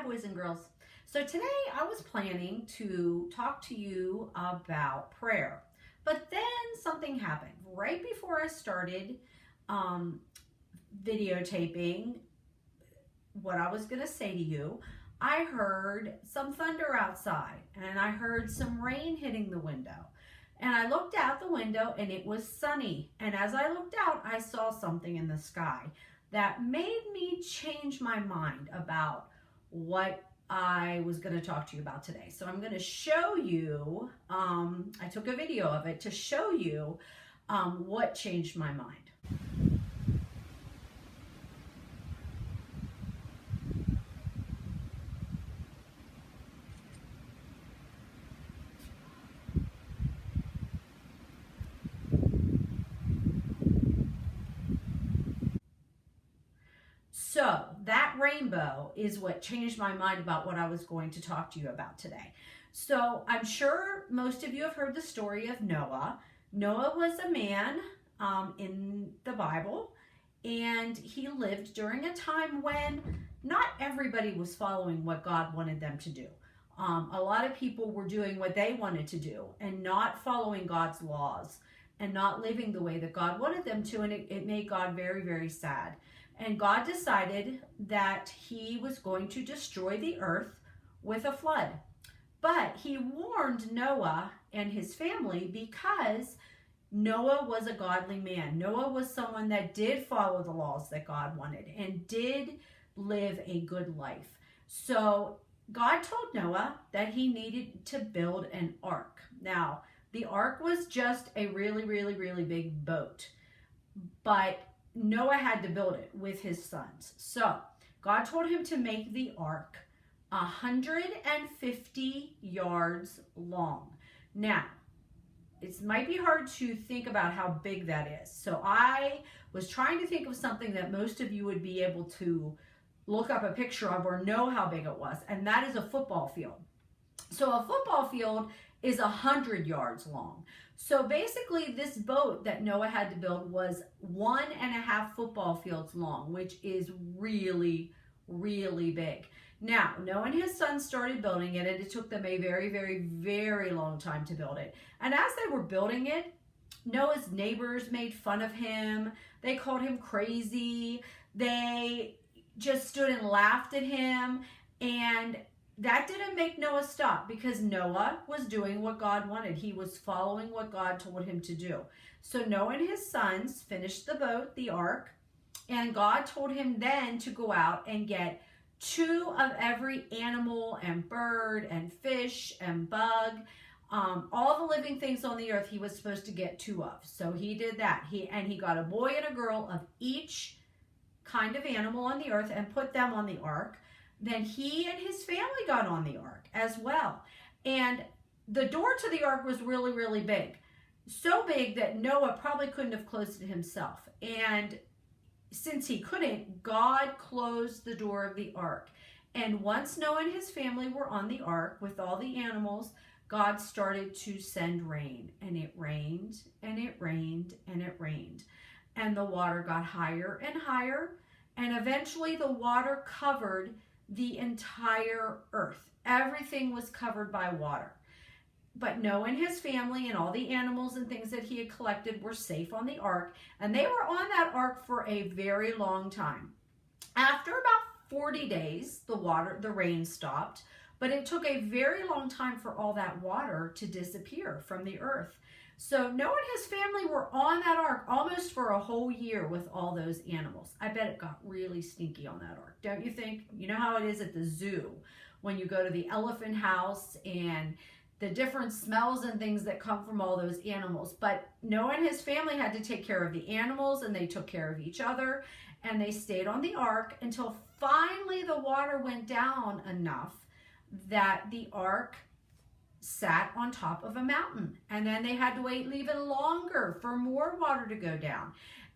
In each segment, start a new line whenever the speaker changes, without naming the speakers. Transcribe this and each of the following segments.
boys and girls. So today I was planning to talk to you about prayer, but then something happened. Right before I started videotaping what I was going to say to you, I heard some thunder outside and I heard some rain hitting the window. And I looked out the window and it was sunny. And as I looked out, I saw something in the sky that made me change my mind about what I was going to talk to you about today. So I'm going to show you, I took a video of it to show you what changed my mind. So that rainbow is what changed my mind about what I was going to talk to you about today. So I'm sure most of you have heard the story of Noah. Noah was a man in the Bible, and he lived during a time when not everybody was following what God wanted them to do. A lot of people were doing what they wanted to do and not following God's laws and not living the way that God wanted them to, and it made God very, very sad. And God decided that he was going to destroy the earth with a flood. But he warned Noah and his family because Noah was a godly man. Noah was someone that did follow the laws that God wanted and did live a good life. So God told Noah that he needed to build an ark. Now, the ark was just a really, really, really big boat. But Noah had to build it with his sons. So God told him to make the ark 150 yards long. Now, it might be hard to think about how big that is. So I was trying to think of something that most of you would be able to look up a picture of or know how big it was, and that is a football field. So a football field is 100 yards long. So basically this boat that Noah had to build was 1.5 football fields long, which is really, really big. Now, Noah and his sons started building it, and it took them a very, very, very long time to build it. And as they were building it, Noah's neighbors made fun of him. They called him crazy. They just stood and laughed at him, and that didn't make Noah stop because Noah was doing what God wanted. He was following what God told him to do. So Noah and his sons finished the boat, the ark, and God told him then to go out and get 2 of every animal and bird and fish and bug. All the living things on the earth he was supposed to get 2 of. So he did that. He got a boy and a girl of each kind of animal on the earth and put them on the ark. Then he and his family got on the ark as well. And the door to the ark was really, really big. So big that Noah probably couldn't have closed it himself. And since he couldn't, God closed the door of the ark. And once Noah and his family were on the ark with all the animals, God started to send rain. And it rained, and it rained, and it rained. And the water got higher and higher. And eventually the water covered the entire earth. Everything was covered by water. But Noah and his family and all the animals and things that he had collected were safe on the ark, and they were on that ark for a very long time. After about 40 days, the rain stopped, but it took a very long time for all that water to disappear from the earth. So Noah and his family were on that ark almost for a whole year with all those animals. I bet it got really stinky on that ark, don't you think? You know how it is at the zoo when you go to the elephant house and the different smells and things that come from all those animals. But Noah and his family had to take care of the animals, and they took care of each other, and they stayed on the ark until finally the water went down enough that the ark sat on top of a mountain, and then they had to wait even longer for more water to go down.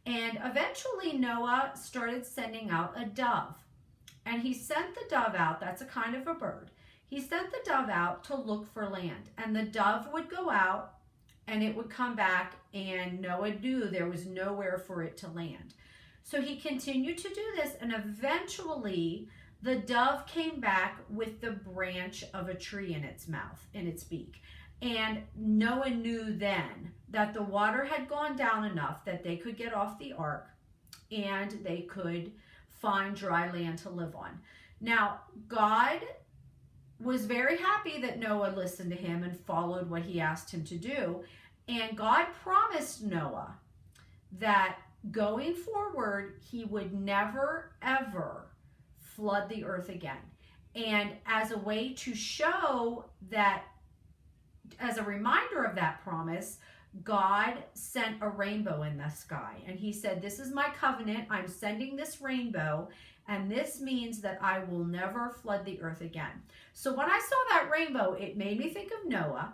And eventually Noah started sending out a dove, and he sent the dove out. That's a kind of a bird. He sent the dove out to look for land, and the dove would go out and it would come back, and Noah knew there was nowhere for it to land. So he continued to do this, and eventually The dove came back with the branch of a tree in its mouth, in its beak. And Noah knew then that the water had gone down enough that they could get off the ark and they could find dry land to live on. Now, God was very happy that Noah listened to him and followed what he asked him to do. And God promised Noah that going forward, he would never, ever flood the earth again. And as a way to show that, as a reminder of that promise, God sent a rainbow in the sky. And he said, this is my covenant. I'm sending this rainbow. And this means that I will never flood the earth again. So when I saw that rainbow, it made me think of Noah.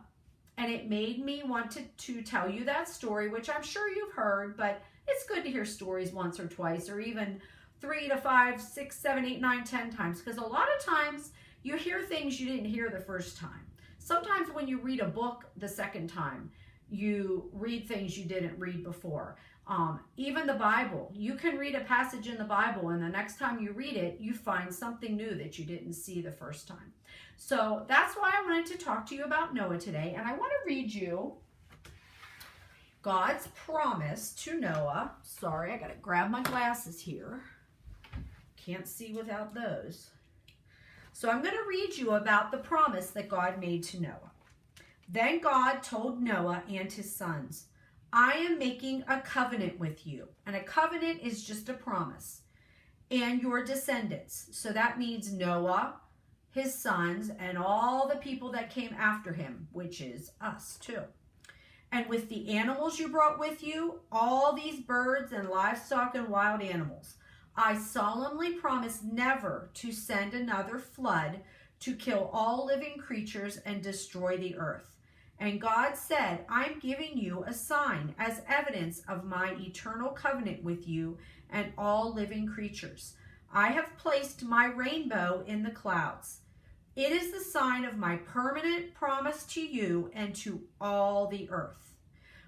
And it made me want to tell you that story, which I'm sure you've heard, but it's good to hear stories once or twice, or even 3 to 5, 6, 7, 8, 9, 10 times. Because a lot of times you hear things you didn't hear the first time. Sometimes when you read a book the second time, you read things you didn't read before. Even the Bible, you can read a passage in the Bible and the next time you read it, you find something new that you didn't see the first time. So that's why I wanted to talk to you about Noah today. And I want to read you God's promise to Noah. Sorry, I got to grab my glasses here. Can't see without those. So I'm going to read you about the promise that God made to Noah. Then God told Noah and his sons, I am making a covenant with you. And a covenant is just a promise. And your descendants. So that means Noah, his sons, and all the people that came after him, which is us too. And with the animals you brought with you, all these birds and livestock and wild animals, I solemnly promise never to send another flood to kill all living creatures and destroy the earth. And God said, I'm giving you a sign as evidence of my eternal covenant with you and all living creatures. I have placed my rainbow in the clouds. It is the sign of my permanent promise to you and to all the earth.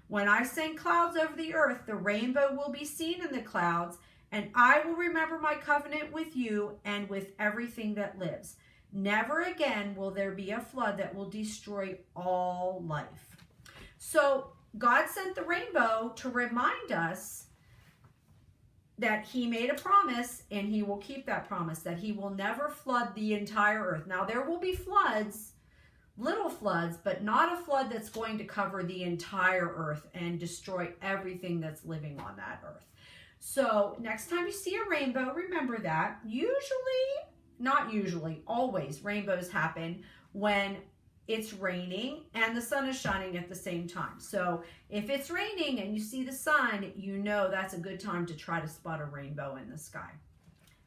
When I send clouds over the earth, the rainbow will be seen in the clouds, and I will remember my covenant with you and with everything that lives. Never again will there be a flood that will destroy all life. So God sent the rainbow to remind us that he made a promise, and he will keep that promise, that he will never flood the entire earth. Now there will be floods, little floods, but not a flood that's going to cover the entire earth and destroy everything that's living on that earth. So next time you see a rainbow, remember that. Not usually, always rainbows happen when it's raining and the sun is shining at the same time. So if it's raining and you see the sun, you know that's a good time to try to spot a rainbow in the sky.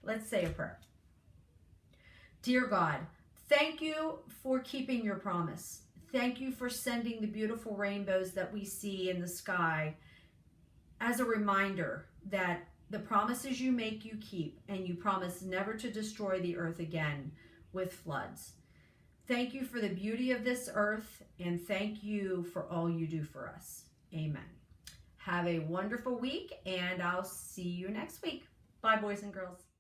Let's say a prayer. Dear God, thank you for keeping your promise. Thank you for sending the beautiful rainbows that we see in the sky as a reminder that the promises you make, you keep, and you promise never to destroy the earth again with floods. Thank you for the beauty of this earth, and thank you for all you do for us. Amen. Have a wonderful week, and I'll see you next week. Bye, boys and girls.